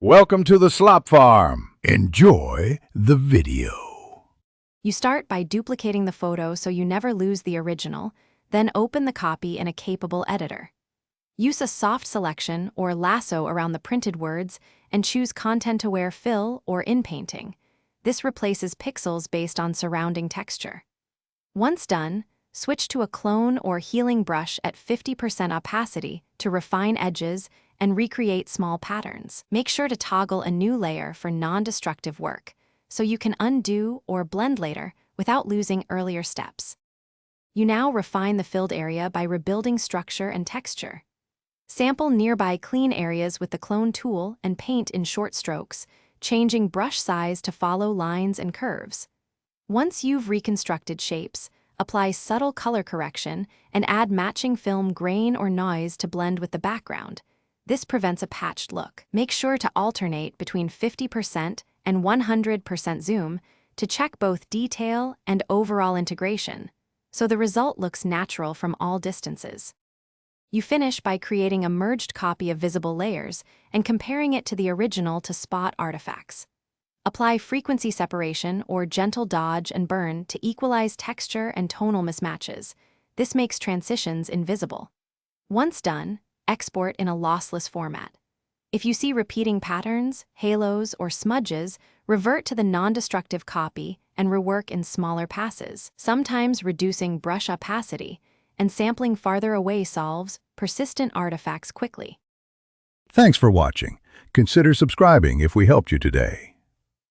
Welcome to the slop farm. Enjoy the video. You start by duplicating the photo so you never lose the original, then open the copy in a capable editor. Use a soft selection or lasso around the printed words and choose content-aware fill or inpainting. This replaces pixels based on surrounding texture. Once done, switch to a clone or healing brush at 50% opacity to refine edges and recreate small patterns. Make sure to toggle a new layer for non-destructive work, so you can undo or blend later without losing earlier steps. You now refine the filled area by rebuilding structure and texture. Sample nearby clean areas with the clone tool and paint in short strokes, changing brush size to follow lines and curves. Once you've reconstructed shapes, apply subtle color correction and add matching film grain or noise to blend with the background. This prevents a patched look. Make sure to alternate between 50% and 100% zoom to check both detail and overall integration, so the result looks natural from all distances. You finish by creating a merged copy of visible layers and comparing it to the original to spot artifacts. Apply frequency separation or gentle dodge and burn to equalize texture and tonal mismatches. This makes transitions invisible. Once done, export in a lossless format. If you see repeating patterns, halos, or smudges, revert to the non-destructive copy and rework in smaller passes, sometimes reducing brush opacity, and sampling farther away solves persistent artifacts quickly. Thanks for watching. Consider subscribing if we helped you today.